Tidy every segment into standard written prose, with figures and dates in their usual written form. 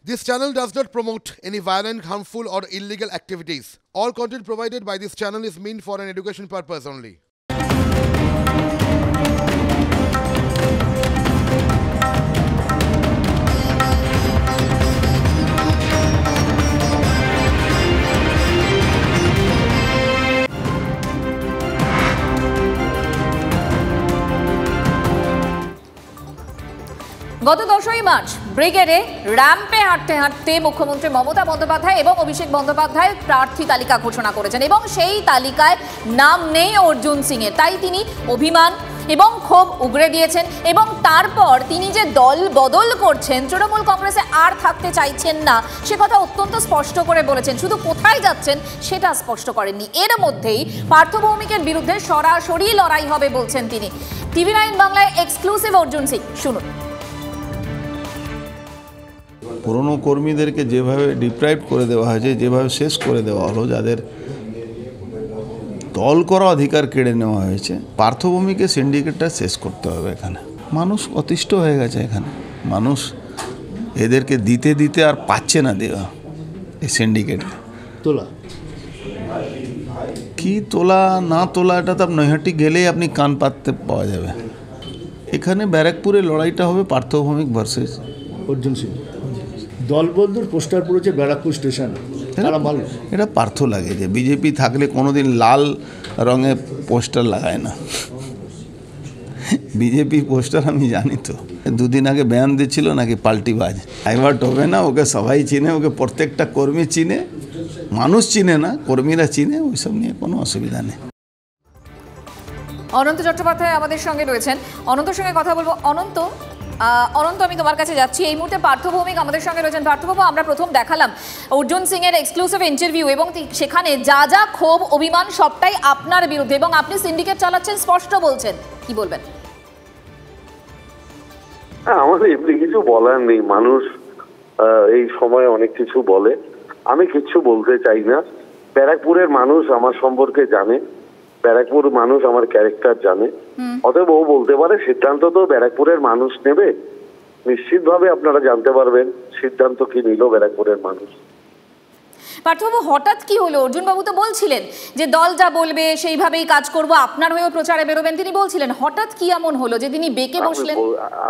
This channel does not promote any violent, harmful, or illegal activities. All content provided by this channel is meant for an education purpose only. গত 10ই March ব্রিগেডে র্যাম্পে হাঁটতে হাঁটতে মুখ্যমন্ত্রী মমতা বন্দ্যোপাধ্যায় এবং অভিষেক বন্দ্যোপাধ্যায় প্রার্থী তালিকা ঘোষণা করেছেন এবং সেই তালিকায় নাম নেই অর্জুন সিং এর। তাই তিনি অভিমান এবং ক্ষোভ উগরে দিয়েছেন এবং তারপর তিনি যে দল বদল করছেন, তৃণমূল কংগ্রেসে আর থাকতে চাইছেন না, সে কথা অত্যন্ত স্পষ্ট করে বলেছেন। শুধু কোথায় যাচ্ছেন সেটা স্পষ্ট করেননি। এর মধ্যেই পার্থ ভৌমিকের বিরুদ্ধে সরাসরি লড়াই হবে বলছেন তিনি। TV9 বাংলায় এক্সক্লুসিভ অর্জুন সিং, শুনুন। পুরনো কর্মীদেরকে যেভাবে ডিপ্রাইভ করে দেওয়া হয়েছে, যেভাবে শেষ করে দেওয়া হলো, যাদের দল করা অধিকার কেড়ে নেওয়া হয়েছে, পার্থভূমিকে সিন্ডিকেটটা শেষ করতে হবে। এখানে মানুষ অতিষ্ঠ হয়ে গেছে। এখানে মানুষ এদেরকে দিতে দিতে আর পাচ্ছে না দেওয়া। এই সিন্ডিকেটকে তোলা কি তোলা না তোলা এটা তো নৈহাটি গেলেই আপনি কান পাততে পাওয়া যাবে। এখানে ব্যারাকপুরে লড়াইটা হবে পার্থভৌমিক ভার্সেস অর্জুন সিং। দলবন্ধুর পোস্টার পড়েছে ব্যারাকপুর স্টেশন। এটা পার্থ লাগে যে বিজেপি থাকলে কোনোদিন লাল রঙের পোস্টার লাগায় না। বিজেপি পোস্টার আমি জানি তো, দুদিন আগে বয়ান দিচ্ছিল নাকি পাল্টিবাজ। ডাইভার্ট হবে না, ওকে সবাই চিনে, ওকে প্রত্যেকটা কর্মী চিনে, মানুষ চিনে না, কর্মীরা চিনে, ওইসব নিয়ে কোনো অসুবিধা নেই। অনন্ত চট্টোপাধ্যায় আমাদের সঙ্গে রয়েছেন, অনন্তর সঙ্গে কথা বলবো। অনন্ত, আমি তোমার কাছে যাচ্ছি। এই মুহূর্তে পার্থ ভৌমিক আমাদের সঙ্গে রয়েছেন। পার্থবাবু, আমরা প্রথম দেখালাম অর্জুন সিং এর এক্সক্লুসিভ ইন্টারভিউ এবং সেখানে যা যা ক্ষোভ অভিমান সবটাই আপনার বিরুদ্ধে এবং আপনি সিন্ডিকেট চালাচ্ছেন স্পষ্ট বলছেন। কি বলবেন? আমাদের এমনি কিছু বলার নেই। মানুষ এই সময় অনেক কিছু বলে, আমি কিছু বলতে চাই না। ব্যারাকপুরের মানুষ আমার সম্পর্কে জানে, ব্যারাকপুর মানুষ আমার ক্যারেক্টার জানে, অতএব ও বলতে পারে। সিদ্ধান্ত তো ব্যারাকপুরের মানুষ নেবে। নিশ্চিতভাবে আপনারা জানতে পারবেন সিদ্ধান্ত কি নিল ব্যারাকপুরের মানুষ। পার্থবাবু, হঠাৎ কি হলো? অর্জুনবাবু তো বলছিলেন যে দল যা বলবে সেইভাবেই কাজ করব, আপনার হয়েও প্রচারে বেরোবেন তিনি বলছিলেন। হঠাৎ কি এমন হলো যে তিনি বেঁকে বসলেন?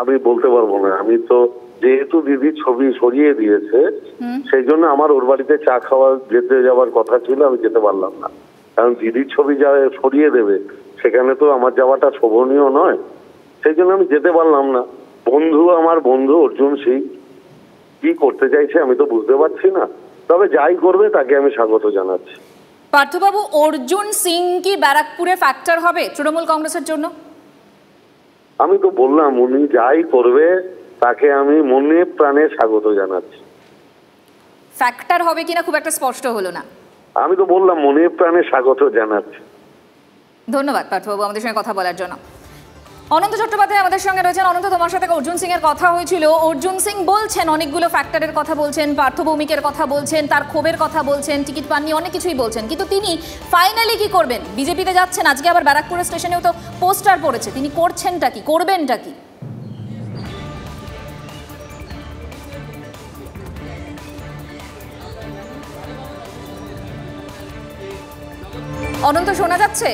আমি বলতে পারবো না। আমি তো যেহেতু দিদির ছবি সরিয়ে দিয়েছে, সেই জন্য আমার ওর বাড়িতে চা খাওয়া যেতে যাওয়ার কথা ছিল, আমি যেতে পারলাম না। কারণ দিদির ছবি যা সরিয়ে দেবে সেখানে তো আমার যাওয়াটা শোভনীয় নয়, সেই জন্য আমি যেতে পারলাম না। বন্ধু, আমার বন্ধু অর্জুন সিং কি করতে চাইছে আমি তো বুঝতে পারছি না, তবে যাই করবে তাকে আমি স্বাগত জানাচ্ছি। পার্থবাবু, অর্জুন সিং কি ব্যারাকপুরে ফ্যাক্টর হবে তৃণমূল কংগ্রেসের জন্য? আমি তো বললাম উনি যাই করবে তাকে আমি মনে প্রাণে স্বাগত জানাচ্ছি। ফ্যাক্টর হবে কিনা খুব একটা স্পষ্ট হলো না। আমি তো বললাম মনে প্রাণে স্বাগত জানাচ্ছি। ধন্যবাদ পার্থবাবু আমাদের সঙ্গে কথা বলার জন্য। অনন্ত চট্টোপাধ্যায় আমাদের সঙ্গে রয়েছেন। অনন্ত, তোমার সাথে অর্জুন সিং এর কথা হয়েছিল। অর্জুন সিং বলছেন অনেকগুলো ফ্যাক্টরের কথা বলছেন, পার্থ ভৌমিকের কথা বলছেন, তার ক্ষোভের কথা বলছেন, টিকিট পাননি, অনেক কিছুই বলছেন। কিন্তু তিনি ফাইনালি কি করবেন? বিজেপিতে যাচ্ছেন, আজকে আবার ব্যারাকপুর স্টেশনেও তো পোস্টার পড়েছে। তিনি করছেনটা কি, করবেনটা কি? অনন্ত, শোনা যাচ্ছে?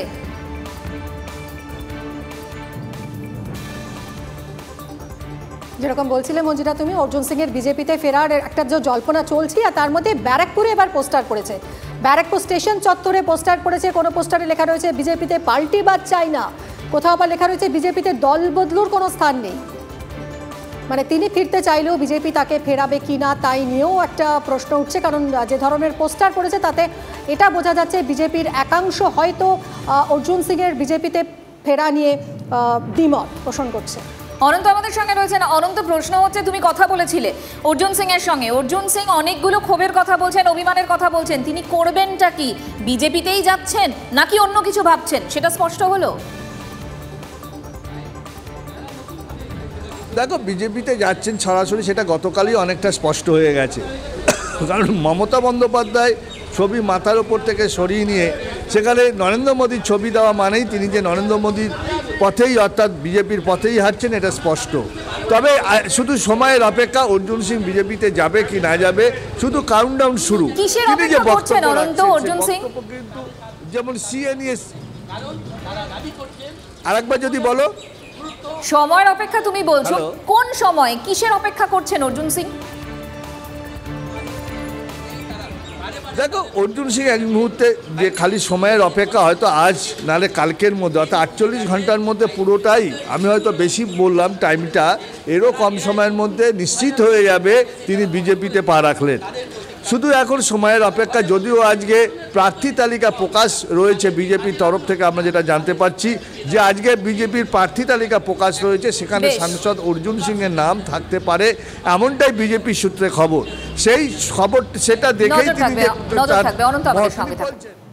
যেরকম বলছিলে মঞ্জিরা তুমি, অর্জুন সিং এর বিজেপিতে ফেরার একটা যে জল্পনা চলছে, আর তার মধ্যে ব্যারাকপুরে এবার পোস্টার পড়েছে। ব্যারাকপুর স্টেশন চত্বরে পোস্টার পড়েছে। কোনো পোস্টারে লেখা রয়েছে বিজেপিতে পাল্টিবাজ চাই না, কোথাও আবার লেখা রয়েছে বিজেপিতে দল বদলুর কোনো স্থান নেই। মানে তিনি ফিরতে চাইলেও বিজেপি তাকে ফেরাবে কিনা তাই নিয়েও একটা প্রশ্ন উঠছে। কারণ যে ধরনের পোস্টার পড়েছে তাতে এটা বোঝা যাচ্ছে বিজেপির একাংশ হয়তো অর্জুন সিং এর বিজেপিতে ফেরা নিয়ে দ্বিমত পোষণ করছে। অনন্ত আমাদের সঙ্গে রয়েছেন। অনন্ত, প্রশ্ন হচ্ছে, তুমি কথা বলেছিলে অর্জুন সিং এর সঙ্গে, অর্জুন সিং অনেকগুলো ক্ষোভের কথা বলছেন, অভিমানের কথা বলছেন, তিনি করবেনটা কি? বিজেপিতেই যাচ্ছেন নাকি অন্য কিছু ভাবছেন সেটা স্পষ্ট হলো? দেখো, বিজেপিতে যাচ্ছেন সরাসরি সেটা গতকালই অনেকটা স্পষ্ট হয়ে গেছে। কারণ মমতা বন্দ্যোপাধ্যায় ছবি মাথার ওপর থেকে সরিয়ে নিয়ে সেখানে নরেন্দ্র মোদীর ছবি দেওয়া মানেই তিনি যে নরেন্দ্র মোদীর পথেই অর্থাৎ বিজেপির পথেই হাঁটছেন, এটা স্পষ্ট। তবে শুধু সময়ের অপেক্ষা, অর্জুন সিং বিজেপিতে যাবে কি না যাবে, শুধু কাউন্টডাউন শুরু। কিসের অপেক্ষা করছেন অনন্ত অর্জুন সিং? যেমন সিএ নিয়ে আরেকবার যদি বলো। সময়ের অপেক্ষা তুমি বলছো, হ্যালো? কোন সময় কিসের অপেক্ষা করছেন অর্জুন সিং? দেখো, অর্জুন সিং এক মুহূর্তে যে খালি সময়ের অপেক্ষা, হয়তো আজ নালে কালকের মধ্যে, অর্থাৎ 48 ঘন্টার মধ্যে পুরোটাই, আমি হয়তো বেশি বললাম টাইমটা, এরও কম সময়ের মধ্যে নিশ্চিত হয়ে যাবে তিনি বিজেপিতে পা রাখলেন। শুধু এখন সময়ের অপেক্ষা। যদিও আজকে প্রার্থী তালিকা প্রকাশ রয়েছে বিজেপির তরফ থেকে, আমরা যেটা জানতে পারছি যে আজকে বিজেপির প্রার্থী তালিকা প্রকাশ রয়েছে, সেখানে সাংসদ অর্জুন সিংয়ের নাম থাকতে পারে, এমনটাই বিজেপির সূত্রে খবর। সেই খবর সেটা দেখেই তিনি নজর থাকবে অনন্ত আমাদের সঙ্গে থাকবে।